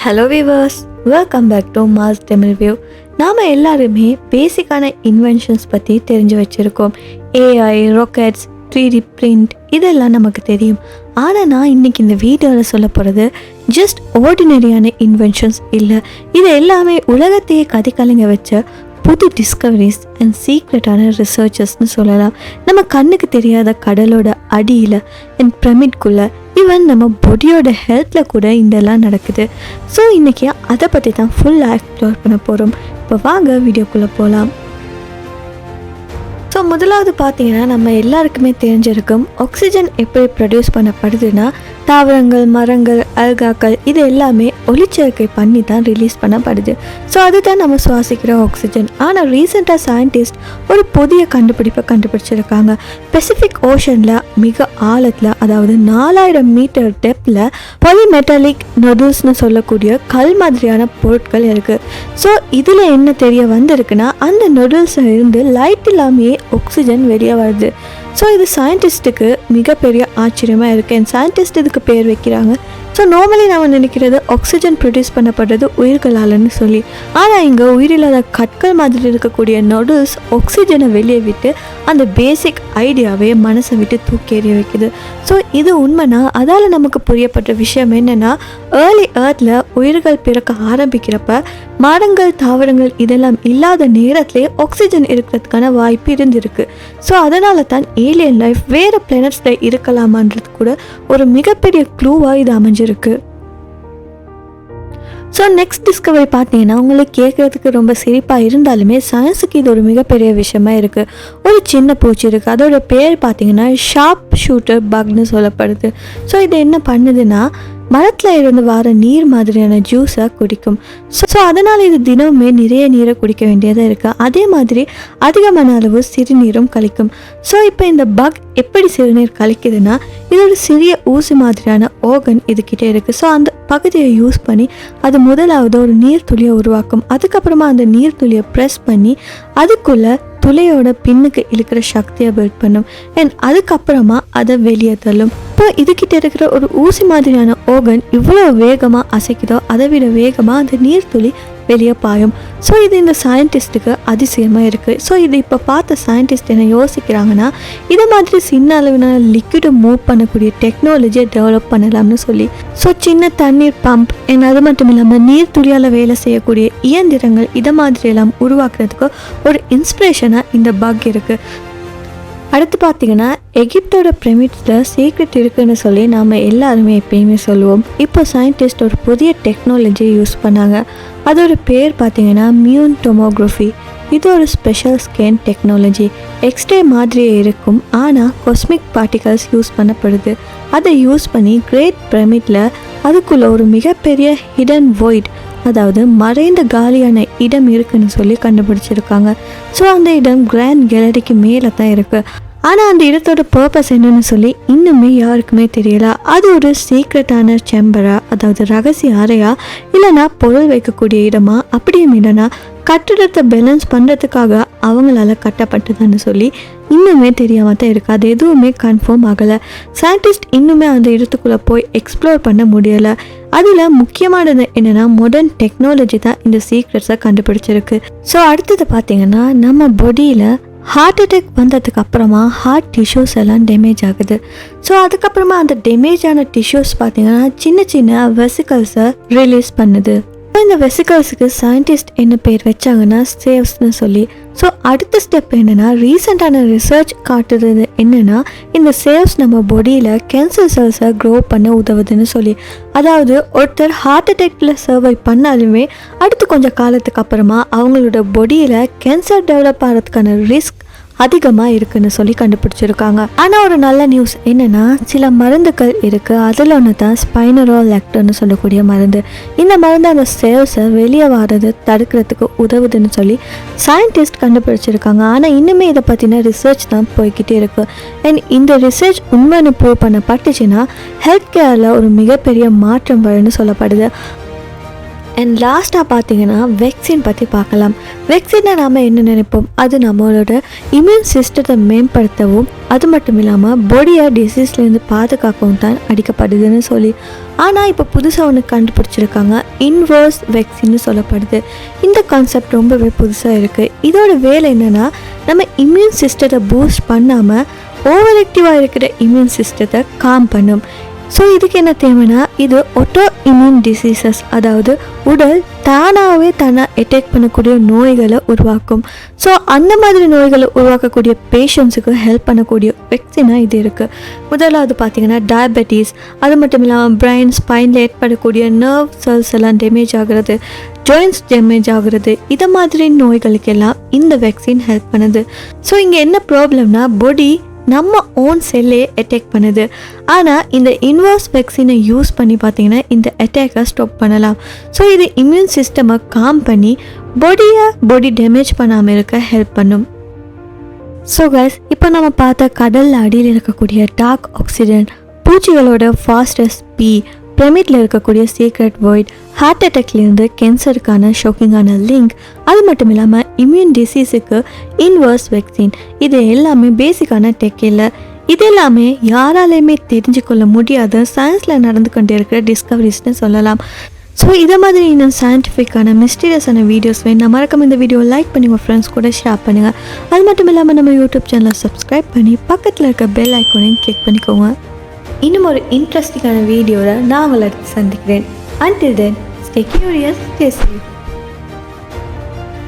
Hello viewers, welcome back to mass Tamil view. நாம் எல்லாருமே பேசிக்கான இன்வென்ஷன்ஸ் பற்றி தெரிஞ்சு வச்சுருக்கோம். ஏஐ, ராக்கெட்ஸ், 3D பிரிண்ட் இதெல்லாம் நமக்கு தெரியும். ஆனால் நான் இன்றைக்கி இந்த வீடியோவில் சொல்ல போகிறது ஜஸ்ட் ஆர்டினரியான இன்வென்ஷன்ஸ் இல்லை. இது எல்லாமே உலகத்தையே கதைக்கலைங்க வச்ச புது டிஸ்கவரிஸ் அண்ட் சீக்ரெட்டான ரிசர்ச்சஸ்ன்னு சொல்லலாம். நம்ம கண்ணுக்கு தெரியாத கடலோட அடியில் அண்ட் பிரமிட்குள்ளே ஈவன் நம்ம பாடியோட ஹெல்த்தில் கூட இதெல்லாம் நடக்குது. ஸோ இன்றைக்கி அதை பற்றி தான் ஃபுல்லாக எக்ஸ்ப்ளோர் பண்ண போகிறோம். இப்போ வாங்க வீடியோக்குள்ளே போகலாம். ஸோ முதலாவது பார்த்தீங்கன்னா, நம்ம எல்லாருக்குமே தெரிஞ்சிருக்கும் ஆக்சிஜன் எப்படி ப்ரொடியூஸ் பண்ணப்படுதுன்னா தாவரங்கள், மரங்கள், அல்காக்கள் இது எல்லாமே ஒளிச்சேர்க்கை பண்ணி தான் ரிலீஸ் பண்ணப்படுது. ஸோ அதுதான் நம்ம சுவாசிக்கிற ஆக்சிஜன். ஆனால் ரீசெண்டாக சயின்டிஸ்ட் ஒரு புதிய கண்டுபிடிப்பை கண்டுபிடிச்சிருக்காங்க. பெசிபிக் ஓஷனில் மிக ஆழத்தில், அதாவது 4000 மீட்டர் டெப்த்தில் பாலிமெட்டாலிக் நொடுல்ஸ்னு சொல்லக்கூடிய கல் மாதிரியான பொருட்கள் இருக்குது. ஸோ இதில் என்ன தெரிய வந்திருக்குன்னா, அந்த நொடுல்ஸில் இருந்து லைட் இல்லாமையே ஆக்சிஜன் வெளியே வருது. ஸோ இது சயின்டிஸ்ட்டுக்கு மிகப்பெரிய ஆச்சரியமாக இருக்குது. அண்ட் சயின்டிஸ்ட் இதுக்கு பேர் வைக்கிறாங்க. ஸோ நார்மலி நம்ம நினைக்கிறது ஆக்சிஜன் ப்ரொடியூஸ் பண்ணப்படுறது உயிர்களாலன்னு சொல்லி. ஆனால் இங்கே உயிரில்லாத கற்கள் மாதிரி இருக்கக்கூடிய நொடுல்ஸ் ஆக்சிஜனை வெளியே விட்டு அந்த பேசிக் ஐடியாவே மனசை விட்டு தூக்கி எறிய வைக்குது. ஸோ இது உண்மைனா அதால் நமக்கு புரியப்பட்ட விஷயம் என்னென்னா, ஏர்லி எர்த்தில் உயிர்கள் பிறக்க ஆரம்பிக்கிறப்ப மரங்கள், தாவரங்கள் இதெல்லாம் இல்லாத நேரத்திலே ஆக்சிஜன் இருக்கிறதுக்கான வாய்ப்பு இருந்திருக்கு. ஸோ அதனால தான் ஏலியன் லைஃப் வேறு பிளானட்ஸில் இருக்கலாமான்றது கூட ஒரு மிகப்பெரிய க்ளூவாக இது அமைஞ்சிருக்கு. ஸோ நெக்ஸ்ட் டிஸ்கவரி பார்த்தீங்கன்னா, உங்களுக்கு கேட்குறதுக்கு ரொம்ப சிரிப்பாக இருந்தாலுமே சயின்ஸுக்கு இது ஒரு மிகப்பெரிய விஷயமா இருக்குது. ஒரு சின்ன பூச்சி இருக்குது, அதோட பேர் பார்த்தீங்கன்னா ஷார்ப் ஷூட்டர் பக்னு சொல்லப்படுது. ஸோ இது என்ன பண்ணுதுன்னா, மரத்தில் இருந்து வர நீர் மாதிரியான ஜூஸை குடிக்கும். ஸோ அதனால் இது தினமுமே நிறைய நீரை குடிக்க வேண்டியதாக இருக்குது. அதே மாதிரி அதிகமான அளவு சிறுநீரும் கழிக்கும். ஸோ இப்போ இந்த பக் எப்படி சிறுநீர் கழிக்குதுன்னா, இதோட சிறிய ஊசி மாதிரியான ஆர்கன் இதுக்கிட்ட இருக்குது. ஸோ அந்த பகுதியை யூஸ் பண்ணி அது முதலாவது ஒரு நீர்த்துளியை உருவாக்கும். அதுக்கப்புறமா அந்த நீர்த்துளியை ப்ரெஸ் பண்ணி அதுக்குள்ளே துளையோட பின்னுக்கு இழுக்கிற சக்தியை பில்ட் பண்ணும். அண்ட் அதுக்கப்புறமா அதை வெளியே தள்ளும். இப்போ இதுக்கிட்ட இருக்கிற ஒரு ஊசி மாதிரியான ஆர்கன் இவ்வளோ வேகமாக அசைக்குதோ அதை விட வேகமாக அந்த நீர்த்துளி வெளியே பாயும். ஸோ இது இந்த சயின்டிஸ்ட்டுக்கு அதிசயமாக இருக்குது. ஸோ இது இப்போ பார்த்த சயின்டிஸ்ட் என்ன யோசிக்கிறாங்கன்னா, இது மாதிரி சின்ன அளவிலான லிக்விடை மூவ் பண்ணக்கூடிய டெக்னாலஜியை டெவலப் பண்ணலாம்னு சொல்லி. ஸோ சின்ன தண்ணீர் பம்ப் அண்ட் அது மட்டும் இல்லாமல் நீர்த்துளியால் வேலை செய்யக்கூடிய இயந்திரங்கள் இதை மாதிரியெல்லாம் உருவாக்குறதுக்கு ஒரு இன்ஸ்பிரேஷனாக இந்த பக் இருக்குது. அடுத்து பார்த்தீங்கன்னா, எகிப்தோட பிரமிட்ஸில் சீக்ரெட் இருக்குன்னு சொல்லி நாம் எல்லாருமே எப்பயுமே சொல்லுவோம். இப்போ சயின்டிஸ்ட் ஒரு புதிய டெக்னாலஜியை யூஸ் பண்ணாங்க. அதோட பேர் பார்த்தீங்கன்னா மியூன் டொமோகிராஃபி. இது ஒரு ஸ்பெஷல் ஸ்கேன் டெக்னாலஜி. எக்ஸ்ரே மாதிரியே இருக்கும், ஆனால் காஸ்மிக் பார்ட்டிகல்ஸ் யூஸ் பண்ணப்படுது. அதை யூஸ் பண்ணி கிரேட் பிரமிட்டில் அதுக்குள்ளே ஒரு மிகப்பெரிய ஹிடன் வாய்ட், அதாவது மறைந்த காலியான இடம் இருக்குன்னு சொல்லி கண்டுபிடிச்சிருக்காங்க. ஸோ அந்த இடம் கிராண்ட் கேலரிக்கு மேலே தான் இருக்குது. ஆனால் அந்த இடத்தோட பர்பஸ் என்னன்னு சொல்லி இன்னுமே யாருக்குமே தெரியல. அது ஒரு சீக்ரெட்டான சேம்பரா, அதாவது ரகசிய அறையா, இல்லைனா பொருள் வைக்கக்கூடிய இடமா, அப்படியும் இல்லைனா கட்டிடத்தை பேலன்ஸ் பண்ணுறதுக்காக அவங்களால கட்டப்பட்டதான்னு சொல்லி இன்னுமே தெரியாமல் தான் இருக்குது. அது எதுவுமே கன்ஃபார்ம் ஆகலை. சயின்டிஸ்ட் இன்னுமே அந்த இடத்துக்குள்ளே போய் எக்ஸ்ப்ளோர் பண்ண முடியலை. அதில் முக்கியமானது என்னென்னா, மாடர்ன் டெக்னாலஜி தான் இந்த சீக்ரெட்ஸை கண்டுபிடிச்சிருக்கு. ஸோ அடுத்தது பார்த்திங்கன்னா, நம்ம பாடியில் ஹார்ட் அட்டாக் வந்ததுக்கு அப்புறமா ஹார்ட் டிஷ்யூஸ் எல்லாம் டேமேஜ் ஆகுது. ஸோ அதுக்கப்புறமா அந்த டேமேஜ் ஆன டிஷ்யூஸ் பார்த்திங்கன்னா சின்ன சின்ன வெசிக்கல்ஸை ரிலீஸ் பண்ணுது. இந்த வெசிக்கல்ஸுக்கு சயின்டிஸ்ட் என்ன பேர் வச்சாங்கன்னா சேவ்ஸ்னு சொல்லி. ஸோ அடுத்த ஸ்டெப் என்னென்னா, ரீசெண்டான ரிசர்ச் காட்டுறது என்னென்னா, இந்த சேவ்ஸ் நம்ம பாடியில் கேன்சர் செல்ஸை க்ரோ பண்ண உதவுதுன்னு சொல்லி. அதாவது ஒருத்தர் ஹார்ட் அட்டாக்ல சர்வை பண்ணாலுமே அடுத்து கொஞ்சம் காலத்துக்கு அப்புறமா அவங்களோட பாடியில் கேன்சர் டெவலப் ஆகிறதுக்கான ரிஸ்க் அதிகமாக இருக்குன்னு சொல்லி கண்டுபிடிச்சிருக்காங்க. ஆனால் ஒரு நல்ல நியூஸ் என்னென்னா, சில மருந்துகள் இருக்குது. அதில் ஒன்று தான் ஸ்பைனரோலெக்ட்னு சொல்லக்கூடிய மருந்து. இந்த மருந்து அந்த சேவ்ஸை வெளியே வர்றது தடுக்கிறதுக்கு உதவுதுன்னு சொல்லி சயின்டிஸ்ட் கண்டுபிடிச்சிருக்காங்க. ஆனால் இன்னுமே இதை பற்றின ரிசர்ச் தான் போய்கிட்டே இருக்குது. அண்ட் இந்த ரிசர்ச் உண்மைன்னு ப்ரூவ் பண்ணப்பட்டுச்சுன்னா ஹெல்த் கேரில் ஒரு மிகப்பெரிய மாற்றம் வரும்னு சொல்லப்படுது. அண்ட் லாஸ்ட்டாக பார்த்தீங்கன்னா வெக்சின் பற்றி பார்க்கலாம். வெக்சினை நாம் என்ன நினைப்போம், அது நம்மளோட இம்யூன் சிஸ்டத்தை மேம்படுத்தவும் அது மட்டும் இல்லாமல் பாடியை டிசீஸ்லேருந்து பாதுகாக்கவும் தான் அடிக்கப்படுதுன்னு சொல்லி. ஆனால் இப்போ புதுசாக ஒன்று கண்டுபிடிச்சிருக்காங்க, இன்வர்ஸ் வெக்சின்னு சொல்லப்படுது. இந்த கான்செப்ட் ரொம்பவே புதுசாக இருக்குது. இதோட வேலை என்னென்னா, நம்ம இம்யூன் சிஸ்டத்தை பூஸ்ட் பண்ணாமல் ஓவர் ஆக்டிவாக இருக்கிற இம்யூன் சிஸ்டத்தை காம் பண்ணும். ஸோ இதுக்கு என்ன தேவைன்னா, இது ஆட்டோ இம்யூன் டிசீசஸ், அதாவது உடல் தானாகவே அட்டாக் பண்ணக்கூடிய நோய்களை உருவாக்கும். ஸோ அந்த மாதிரி நோய்களை உருவாக்கக்கூடிய பேஷண்ட்ஸுக்கு ஹெல்ப் பண்ணக்கூடிய வெக்சினாக இது இருக்குது. முதலாவது பார்த்திங்கன்னா டயபெட்டிஸ், அது மட்டும் இல்லாமல் பிரெயின் ஸ்பைனில் ஏற்படக்கூடிய நர்வ் செல்ஸ் எல்லாம் டேமேஜ் ஆகிறது, ஜாயின்ஸ் டேமேஜ் ஆகுறது, இதை மாதிரி நோய்களுக்கெல்லாம் இந்த வெக்சின் ஹெல்ப் பண்ணுது. ஸோ இங்கே என்ன ப்ராப்ளம்னா, பாடி நம்ம ஓன் செல்லே அட்டாக் பண்ணுது. ஆனால் இந்த இன்வர்ஸ் வெக்சினை யூஸ் பண்ணி பார்த்தீங்கன்னா இந்த அட்டாக்கை ஸ்டாப் பண்ணலாம். ஸோ இது இம்யூன் சிஸ்டமை காம் பண்ணி பாடி டேமேஜ் பண்ணாமல் இருக்க ஹெல்ப் பண்ணும். ஸோ கைஸ், இப்போ நம்ம பார்த்த கடலில் அடியில் இருக்கக்கூடிய டார்க் ஆக்சிடென்ட், பூச்சிகளோட ஃபாஸ்டஸ்ட் பி, பிரமிட்டில் இருக்கக்கூடிய சீக்ரெட் வாய்ட், ஹார்ட் அட்டாக்லேருந்து கேன்சருக்கான ஷாக்கிங்கான லிங்க், அது மட்டும் இல்லாமல் இம்யூன் டிசீஸுக்கு இன்வர்ஸ் வெக்சின், இது எல்லாமே பேசிக்கான டெக் இல்லை. இது எல்லாமே யாராலையுமே தெரிஞ்சுக்கொள்ள முடியாத சயின்ஸில் நடந்து கொண்டே இருக்கிற டிஸ்கவரிஸ்னு சொல்லலாம். ஸோ இதை மாதிரி இன்னும் சயின்டிஃபிக்கான மிஸ்டீரியஸான வீடியோஸ் வேணும், மறக்காம இந்த வீடியோ லைக் பண்ணி உங்கள் ஃப்ரெண்ட்ஸ் கூட ஷேர் பண்ணுங்கள். அது மட்டும் இல்லாமல் நம்ம யூடியூப் சேனலை சப்ஸ்கிரைப் பண்ணி பக்கத்தில் இருக்க பெல் ஐக்கானையும் கிளிக் பண்ணிக்கோங்க. இன்னும் ஒரு இன்ட்ரெஸ்டிங்கான வீடியோவில் நான் உங்களை சந்திக்கிறேன். Until then, stay curious, stay safe.